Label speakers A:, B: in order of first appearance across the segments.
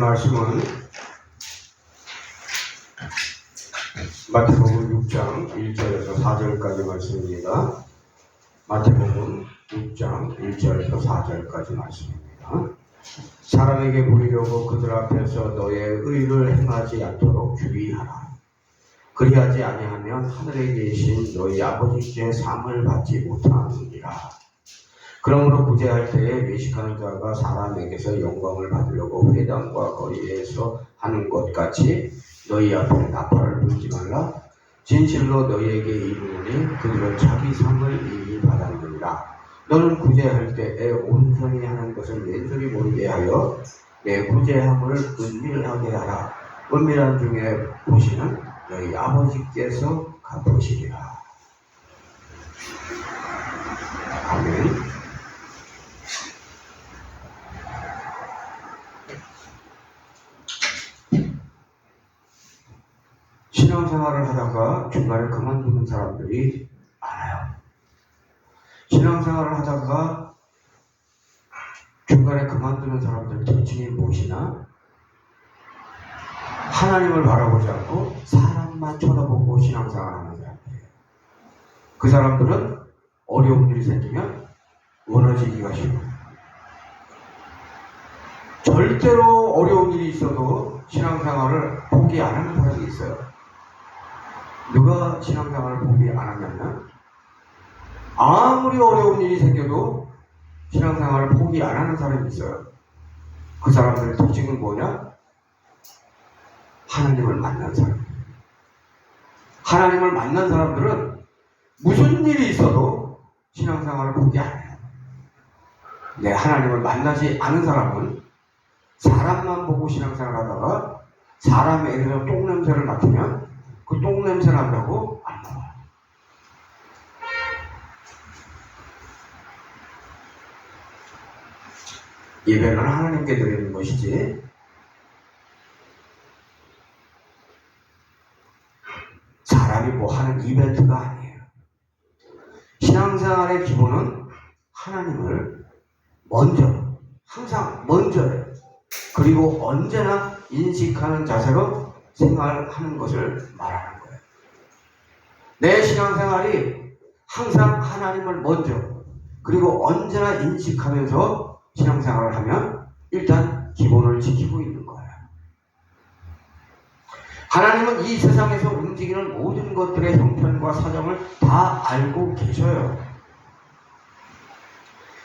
A: 말씀은 마태복음 6장 1절에서 4절까지 말씀입니다. 마태복음 6장 1절에서 4절까지 말씀입니다. 사람에게 보이려고 그들 앞에서 너의 의를 행하지 않도록 주의하라. 그리하지 아니하면 하늘에 계신 너희 아버지께 상을 받지 못하느니라. 그러므로 구제할 때에 외식하는 자가 사람에게서 영광을 받으려고 회당과 거리에서 하는 것 같이 너희 앞에 나팔을 불지 말라. 진실로 너희에게 이르노니 그들은 자기 상을 이미 받았느니라. 너는 구제할 때에 온전히 하는 것을 왼손이 모르게 하여 내 구제함을 은밀하게 하라. 은밀한 중에 보시는 너희 아버지께서 갚으시리라. 아멘. 신앙생활을 하다가 중간에 그만두는 사람들이 많아요. 신앙생활을 하다가 중간에 그만두는 사람들 특징이 무엇이나 하나님을 바라보지 않고 사람만 쳐다보고 신앙생활하는 사람들이에요. 그 사람들은 어려운 일이 생기면 무너지기가 쉬워요. 절대로 어려운 일이 있어도 신앙생활을 포기 안 하는 사람이 있어요. 누가 신앙생활을 포기 안 하냐면 아무리 어려운 일이 생겨도 신앙생활을 포기 안 하는 사람이 있어요. 그 사람들의 특징은 뭐냐? 하나님을 만난 사람. 하나님을 만난 사람들은 무슨 일이 있어도 신앙생활을 포기 안 해요. 네, 하나님을 만나지 않은 사람은 사람만 보고 신앙생활 하다가 사람에게서 똥냄새를 맡으면 그 똥냄새 난다고 안 나와요. 예배는 하나님께 드리는 것이지 사람이 뭐 하는 이벤트가 아니에요. 신앙생활의 기본은 하나님을 먼저, 항상 먼저예요. 그리고 언제나 인식하는 자세로 생활하는 것을 말하는 거예요. 내 신앙생활이 항상 하나님을 먼저 그리고 언제나 인식하면서 신앙생활을 하면 일단 기본을 지키고 있는 거예요. 하나님은 이 세상에서 움직이는 모든 것들의 형편과 사정을 다 알고 계셔요.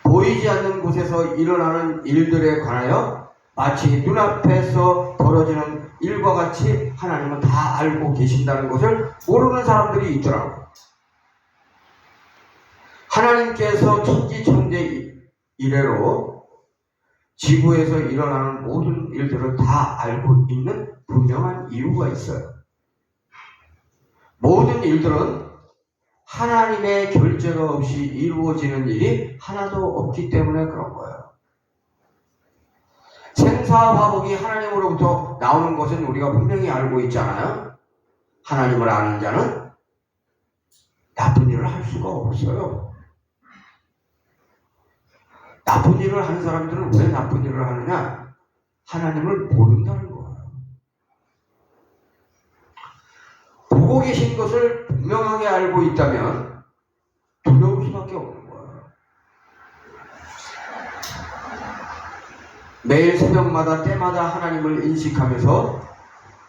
A: 보이지 않는 곳에서 일어나는 일들에 관하여 마치 눈앞에서 벌어지는 일과 같이 하나님은 다 알고 계신다는 것을 모르는 사람들이 있더라고요. 하나님께서 천지천대 이래로 지구에서 일어나는 모든 일들을 다 알고 있는 분명한 이유가 있어요. 모든 일들은 하나님의 결재가 없이 이루어지는 일이 하나도 없기 때문에 그런 거예요. 생사화복이 하나님으로부터 나오는 것은 우리가 분명히 알고 있잖아요. 하나님을 아는 자는 나쁜 일을 할 수가 없어요. 나쁜 일을 하는 사람들은 왜 나쁜 일을 하느냐? 하나님을 모른다는 거예요. 보고 계신 것을 분명하게 알고 있다면 두려울 수밖에 없는 거예요. 매일 새벽마다 때마다 하나님을 인식하면서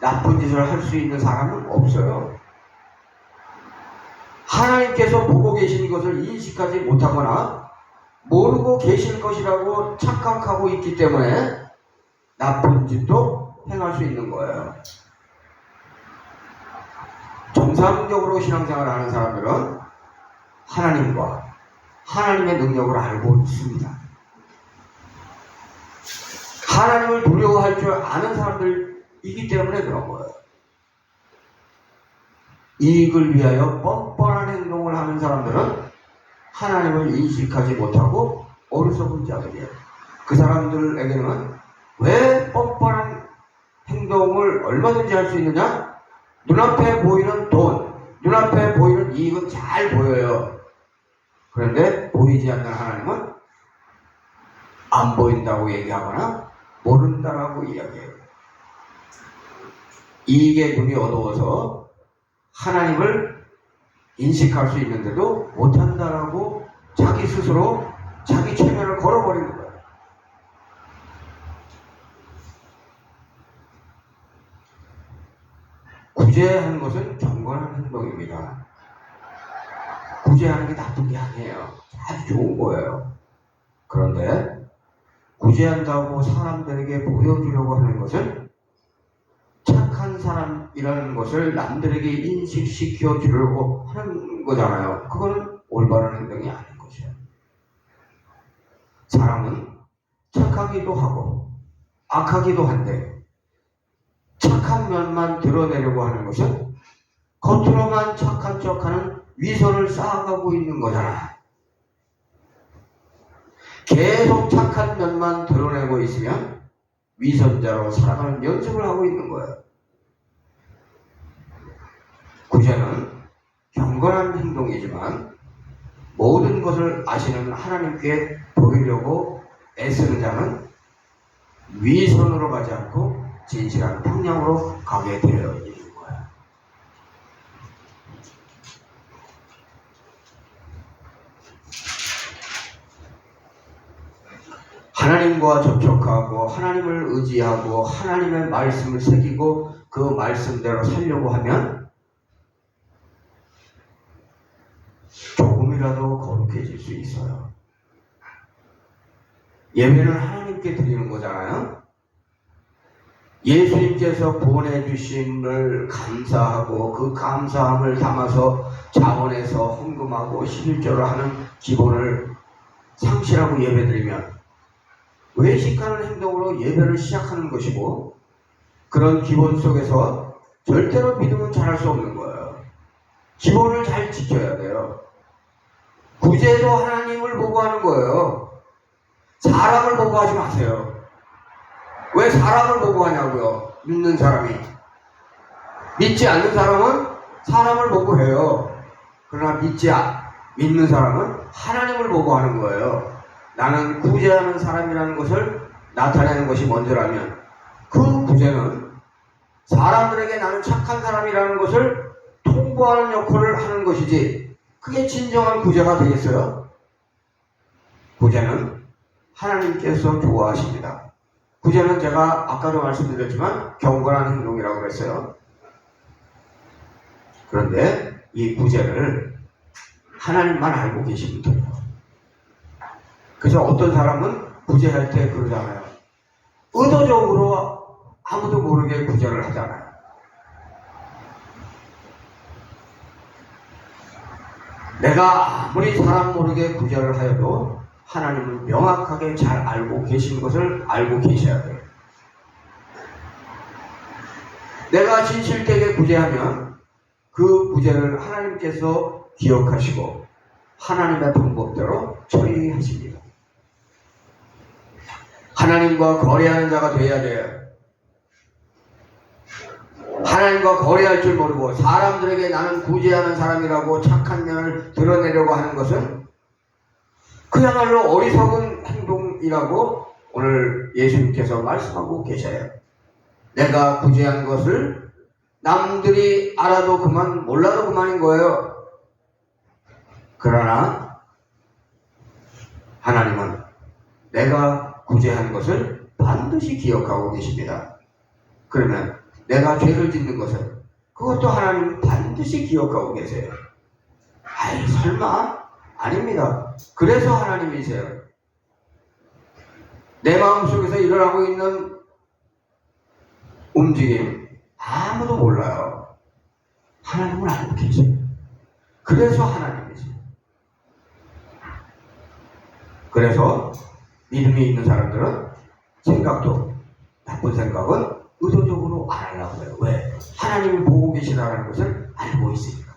A: 나쁜 짓을 할 수 있는 사람은 없어요. 하나님께서 보고 계신 것을 인식하지 못하거나 모르고 계실 것이라고 착각하고 있기 때문에 나쁜 짓도 행할 수 있는 거예요. 정상적으로 신앙생활을 하는 사람들은 하나님과 하나님의 능력을 알고 있습니다. 하나님을 두려워할 줄 아는 사람들이기 때문에 그런 거예요. 이익을 위하여 뻔뻔한 행동을 하는 사람들은 하나님을 인식하지 못하고 어리석은 자들이에요. 그 사람들에게는 왜 뻔뻔한 행동을 얼마든지 할 수 있느냐? 눈앞에 보이는 돈, 눈앞에 보이는 이익은 잘 보여요. 그런데 보이지 않는 하나님은 안 보인다고 얘기하거나 모른다라고 이야기해요. 이익의 눈이 어두워서 하나님을 인식할 수 있는데도 못한다라고 자기 스스로 자기 체면을 걸어버리는 거예요. 구제하는 것은 경건한 행동입니다. 구제하는 게 나쁜 게 아니에요. 아주 좋은 거예요. 그런데 구제한다고 사람들에게 보여주려고 하는 것은 착한 사람이라는 것을 남들에게 인식시켜 주려고 하는 거잖아요. 그거는 올바른 행동이 아닌 것이에요. 사람은 착하기도 하고 악하기도 한데 착한 면만 드러내려고 하는 것은 겉으로만 착한 척하는 위선을 쌓아가고 있는 거잖아요. 계속 착한 면만 드러내고 있으면 위선자로 살아가는 연습을 하고 있는 거예요. 구제는 경건한 행동이지만 모든 것을 아시는 하나님께 보이려고 애쓰는 자는 위선으로 가지 않고 진실한 방향으로 가게 되어 있는 거예요. 하나님과 접촉하고 하나님을 의지하고 하나님의 말씀을 새기고 그 말씀대로 살려고 하면 조금이라도 거룩해질 수 있어요. 예배는 하나님께 드리는 거잖아요. 예수님께서 보내주심을 감사하고 그 감사함을 담아서 자원해서 헌금하고 11조를 하는 기본을 상실하고 예배드리면 외식하는 행동으로 예배를 시작하는 것이고, 그런 기본 속에서 절대로 믿음은 잘할 수 없는 거예요. 기본을 잘 지켜야 돼요. 구제도 하나님을 보고 하는 거예요. 사람을 보고 하지 마세요. 왜 사람을 보고 하냐고요? 믿는 사람이. 믿지 않는 사람은 사람을 보고 해요. 그러나 믿는 사람은 하나님을 보고 하는 거예요. 나는 구제하는 사람이라는 것을 나타내는 것이 먼저라면 그 구제는 사람들에게 나는 착한 사람이라는 것을 통보하는 역할을 하는 것이지, 그게 진정한 구제가 되겠어요? 구제는 하나님께서 좋아하십니다. 구제는 제가 아까도 말씀드렸지만 경건한 행동이라고 그랬어요. 그런데 이 구제를 하나님만 알고 계시면 돼요. 그래서 어떤 사람은 구제할 때 그러잖아요. 의도적으로 아무도 모르게 구제를 하잖아요. 내가 아무리 사람 모르게 구제를 하여도 하나님은 명확하게 잘 알고 계신 것을 알고 계셔야 돼요. 내가 진실되게 구제하면 그 구제를 하나님께서 기억하시고 하나님의 방법대로 처리하십니다. 하나님과 거래하는 자가 되어야 돼요. 하나님과 거래할 줄 모르고 사람들에게 나는 구제하는 사람이라고 착한 면을 드러내려고 하는 것은 그야말로 어리석은 행동이라고 오늘 예수님께서 말씀하고 계셔요. 내가 구제한 것을 남들이 알아도 그만, 몰라도 그만인 거예요. 그러나 하나님은 내가 구제한 것을 반드시 기억하고 계십니다. 그러면 내가 죄를 짓는 것을 그것도 하나님 반드시 기억하고 계세요. 아이 설마? 아닙니다. 그래서 하나님이세요. 내 마음속에서 일어나고 있는 움직임 아무도 몰라요. 하나님은 알고 계세요. 그래서 하나님이세요. 그래서 믿음이 있는 사람들은 생각도, 나쁜 생각은 의도적으로 안 하려고 해요. 왜? 하나님이 보고 계시다는 것을 알고 있으니까.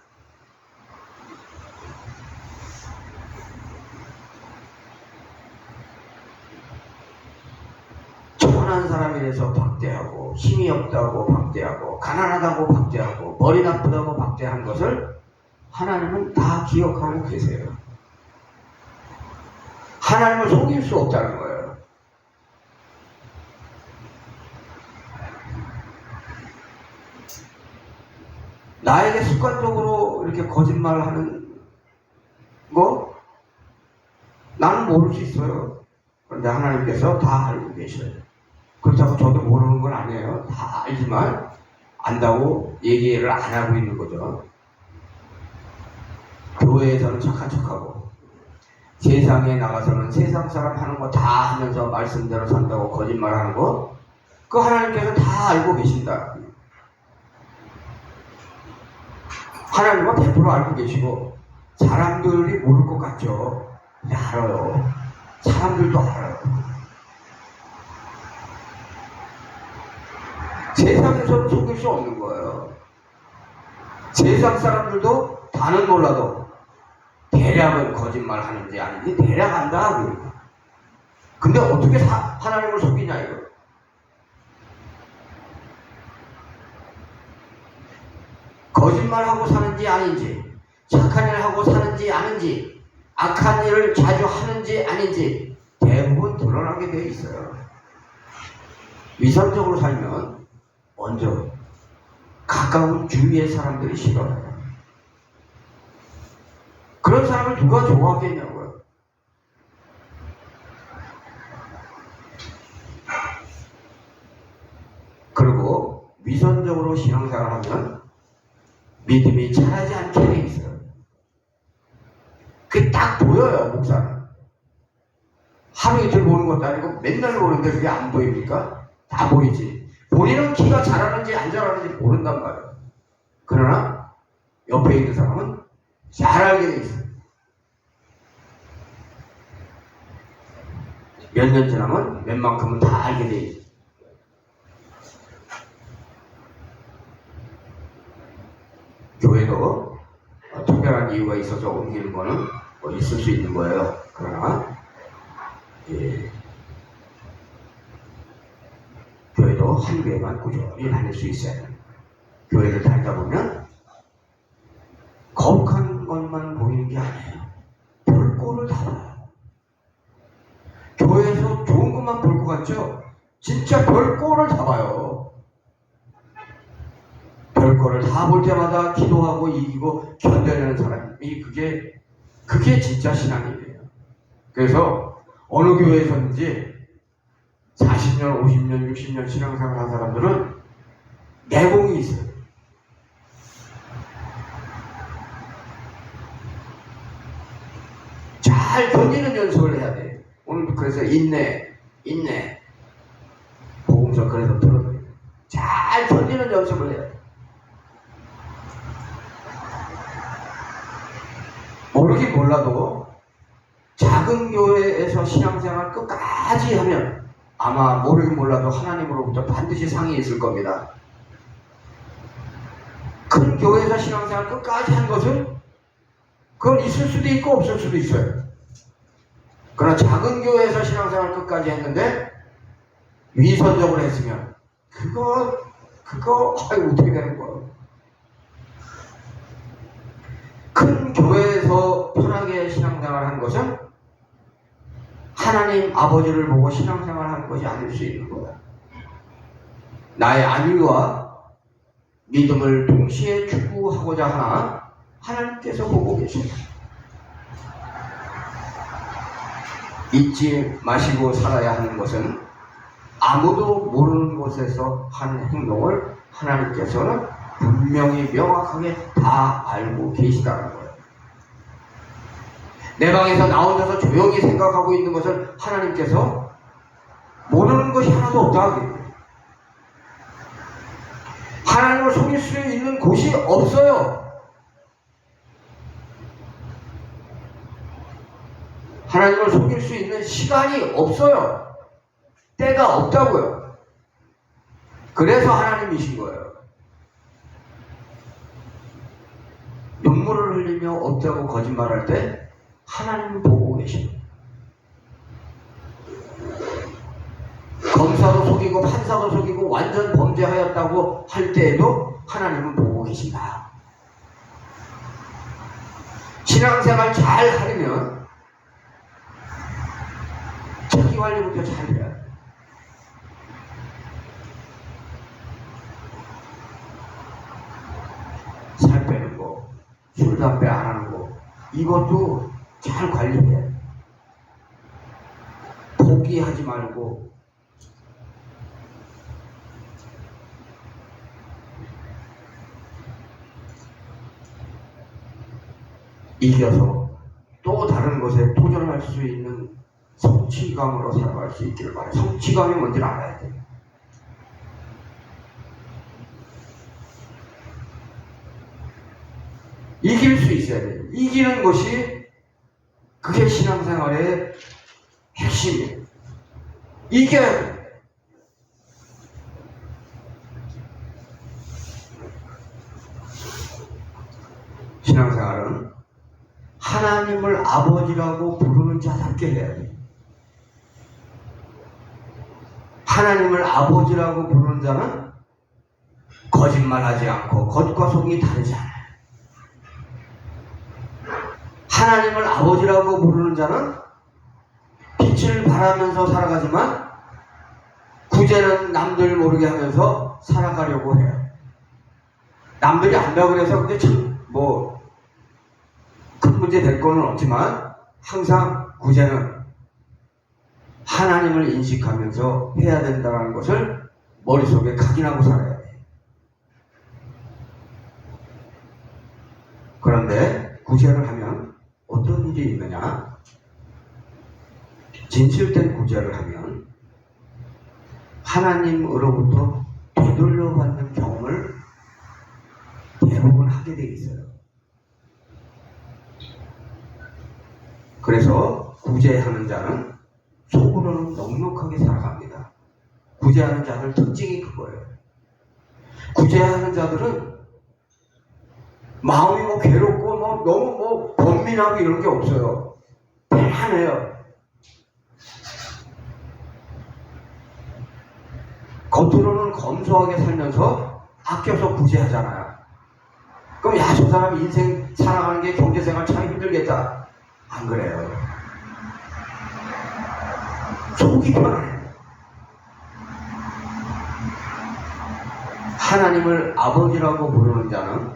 A: 천한 사람이라서 박대하고, 힘이 없다고 박대하고, 가난하다고 박대하고, 머리 나쁘다고 박대한 것을 하나님은 다 기억하고 계세요. 하나님을 속일 수 없다는 거예요. 나에게 습관적으로 이렇게 거짓말을 하는 거 나는 모를 수 있어요. 그런데 하나님께서 다 알고 계셔요. 그렇다고 저도 모르는 건 아니에요. 다 알지만 안다고 얘기를 안 하고 있는 거죠. 교회에서는 착한 척하고 세상에 나가서는 세상 사람 하는 거 다 하면서 말씀대로 산다고 거짓말하는 거, 그 하나님께서 다 알고 계신다. 하나님은 100% 알고 계시고 사람들이 모를 것 같죠. 근데 알아요. 사람들도 알아요. 세상에서는 속일 수 없는 거예요. 세상 사람들도 다는 몰라도 대략은 거짓말 하는지 아닌지 대략 안다. 근데 어떻게 하나님을 속이냐 이거. 거짓말하고 사는지 아닌지, 착한 일 하고 사는지 아닌지, 악한 일을 자주 하는지 아닌지 대부분 드러나게 되어 있어요. 위선적으로 살면 먼저 가까운 주위의 사람들이 싫어요. 그런 사람을 누가 좋아하겠냐고요. 그리고 위선적으로 신앙생활하면 믿음이 자라지 않게 돼 있어요. 그게 딱 보여요, 목사는. 하루 이틀 보는 것도 아니고 맨날 보는데 그게 안 보입니까? 다 보이지. 본인은 기가 자라는지 안 자라는지 모른단 말이에요. 그러나 옆에 있는 사람은 잘 알게 돼 있어요. 몇 년 지나면 웬만큼은 다 알게 돼 있어요. 교회도 특별한 이유가 있어서 옮기는 거는 뭐 있을 수 있는 거예요. 그러나 교회도 한 교회만 꾸준히 다닐 수 있어요. 교회를 다니다 보면 거룩한 것만 보이는 게 아니에요. 별꼴을 다 봐요. 교회에서 좋은 것만 볼 것 같죠? 진짜 별꼴을 다 봐요. 별거를 다 볼 때마다 기도하고 이기고 견뎌내는 사람이 그게 진짜 신앙이에요. 그래서 어느 교회에서든지 40년, 50년, 60년 신앙생활 한 사람들은 내공이 있어요. 잘 견디는 연습을 해야 돼요. 오늘도 그래서 인내 복음서 그래서 들어요. 잘 견디는 연습을 해야 돼요. 모르긴 몰라도 작은 교회에서 신앙생활 끝까지 하면 아마 모르긴 몰라도 하나님으로부터 반드시 상이 있을 겁니다. 큰 교회에서 신앙생활 끝까지 한 것은 그건 있을 수도 있고 없을 수도 있어요. 그러나 작은 교회에서 신앙생활 끝까지 했는데 위선적으로 했으면 그거 어떻게 되는 거예요? 큰 교회에서 편하게 신앙생활 한 것은 하나님 아버지를 보고 신앙생활 하는 것이 아닐 수 있는 거예요. 나의 안위와 믿음을 동시에 추구하고자 하나 하나님께서 보고 계십니다. 잊지 마시고 살아야 하는 것은 아무도 모르는 곳에서 하는 행동을 하나님께서는 분명히 명확하게 다 알고 계시다는 거예요. 내 방에서 나 혼자서 조용히 생각하고 있는 것을 하나님께서 모르는 것이 하나도 없다. 하나님을 속일 수 있는 곳이 없어요. 하나님을 속일 수 있는 시간이 없어요. 때가 없다고요. 그래서 하나님이신 거예요. 눈물을 흘리며 없다고 거짓말할 때 하나님은 보고 계십니다. 검사도 속이고 판사도 속이고 완전 범죄하였다고 할 때에도 하나님은 보고 계신다. 신앙생활 잘 하려면 자기 관리부터 잘 해야 돼. 살 빼는 거, 술, 담배 안 하는 거, 이것도 잘 관리해. 포기하지 말고. 이겨서 또 다른 것에 도전할 수 있는 성취감으로 살아갈 수 있기를 바라요. 성취감이 뭔지 알아야 돼요. 이길 수 있어야 돼요. 이기는 것이 그게 신앙생활의 핵심이에요. 이겨야 돼요. 신앙생활은 하나님을 아버지라고 부르는 자답게 해야 돼요. 하나님을 아버지라고 부르는 자는 거짓말하지 않고 겉과 속이 다르지 않아요. 하나님을 아버지라고 부르는 자는 빛을 발하면서 살아가지만 구제는 남들 모르게 하면서 살아가려고 해요. 남들이 안다고 그래서 그게 참 큰 문제 될 거는 없지만 항상 구제는 하나님을 인식하면서 해야 된다는 것을 머릿속에 각인하고 살아야 돼요. 그런데 구제를 하면 어떤 일이 있느냐? 진실된 구제를 하면 하나님으로부터 되돌려 받는 경험을 대부분 하게 돼 있어요. 그래서 구제하는 자는 속으로는 넉넉하게 살아갑니다. 구제하는 자들 특징이 그거예요. 구제하는 자들은 마음이 괴롭고 너무 번민하고 이런 게 없어요. 편안해요. 겉으로는 검소하게 살면서 아껴서 구제하잖아요. 그럼 저 사람 인생 살아가는 게 경제생활 참 힘들겠다. 안 그래요. 속이 편안해요. 하나님을 아버지라고 부르는 자는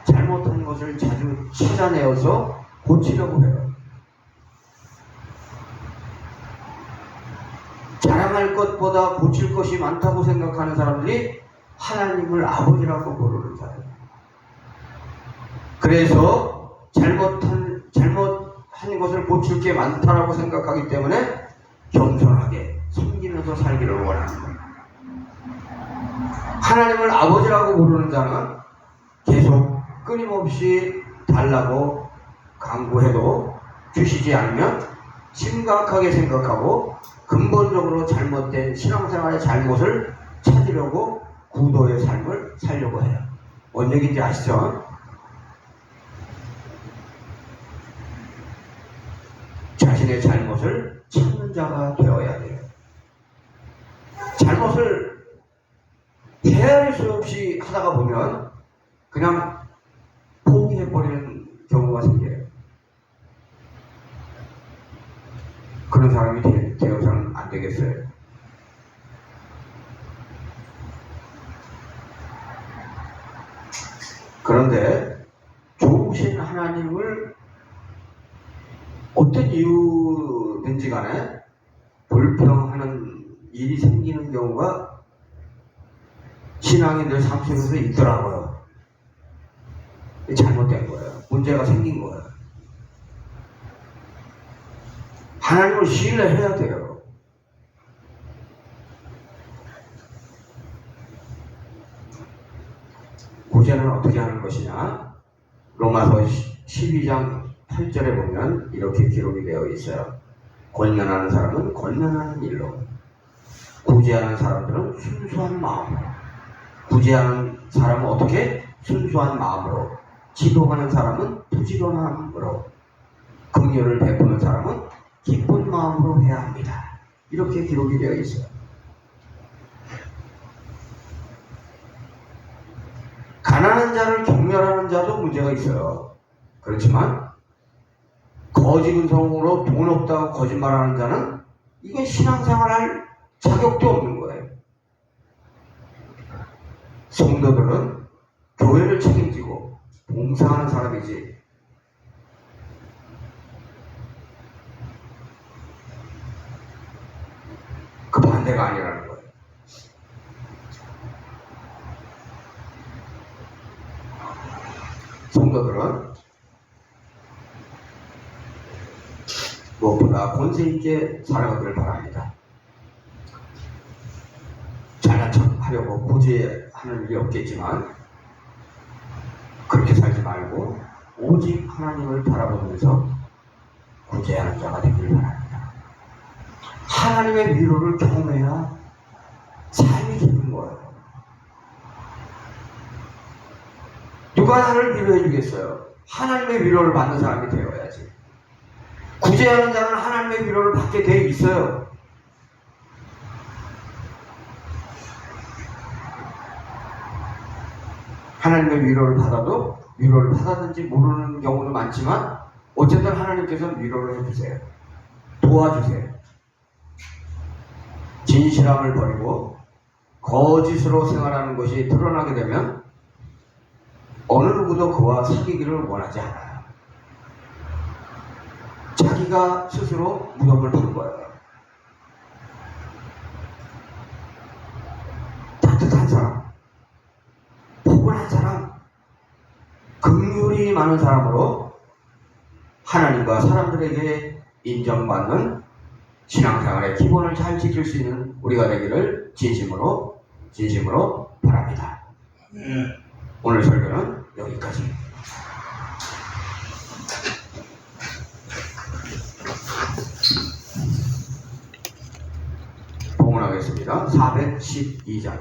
A: 잘못한 것을 자주 찾아내어서 고치려고 해요. 자랑할 것보다 고칠 것이 많다고 생각하는 사람들이 하나님을 아버지라고 부르는 자예요. 그래서 잘못한 것을 고칠 게 많다라고 생각하기 때문에 겸손하게 섬기면서 살기를 원하는 거예요. 하나님을 아버지라고 부르는 자는 계속 끊임없이 달라고 강구해도 주시지 않으면 심각하게 생각하고 근본적으로 잘못된 신앙생활의 잘못을 찾으려고 구도의 삶을 살려고 해요. 뭔 얘기인지 아시죠? 자신의 잘못을 찾는 자가 되어야 돼요. 잘못을 헤아릴 수 없이 하다가 보면 그냥 포기해버리는 경우가 생겨요. 그런 사람이 되어서는 안 되겠어요. 그런데 좋으신 하나님을 어떤 이유든지 간에 불평하는 일이 생기는 경우가 신앙인들 삶 속에서 있더라고요. 잘못된 거예요. 문제가 생긴 거예요. 하나님을 신뢰해야 돼요. 구제는 어떻게 하는 것이냐? 로마서 12장 8절에 보면 이렇게 기록이 되어 있어요. 권면하는 사람은 권면하는 일로, 구제하는 사람들은 순수한 마음으로. 구제하는 사람은 어떻게? 순수한 마음으로. 지도하는 사람은 부지런함으로. 긍휼을 베푸는 사람은 기쁜 마음으로 해야 합니다. 이렇게 기록이 되어 있어요. 가난한 자를 경멸하는 자도 문제가 있어요. 그렇지만 거짓은성으로 돈 없다고 거짓말하는 자는 이건 신앙생활할 자격도 없는 거예요. 성도들은 교회를 책임지고 지키고 봉사하는 사람이지 그 반대가 아니라는 거예요. 성도들은 무엇보다 권세 있게 살아가기를 바랍니다. 잘난 척 하려고 구제하는 일이 없겠지만 그렇게 살지 말고 오직 하나님을 바라보면서 구제하는 자가 되기를 바랍니다. 하나님의 위로를 경험해야 삶이 기쁜 거예요. 누가 나를 위로해 주겠어요? 하나님의 위로를 받는 사람이 되어야지. 구제하는 자는 하나님의 위로를 받게 돼 있어요. 하나님의 위로를 받아도 위로를 받았는지 모르는 경우도 많지만 어쨌든 하나님께서는 위로를 해주세요. 도와주세요. 진실함을 버리고 거짓으로 생활하는 것이 드러나게 되면 어느 누구도 그와 사귀기를 원하지 않아요. 자기가 스스로 무덤을 판 거예요. 따뜻한 사람, 포근한 사람, 긍휼이 많은 사람으로 하나님과 사람들에게 인정받는 신앙생활의 기본을 잘 지킬 수 있는 우리가 되기를 진심으로 바랍니다. 오늘 설교는 여기까지. 봉헌하겠습니다. 412장입니다.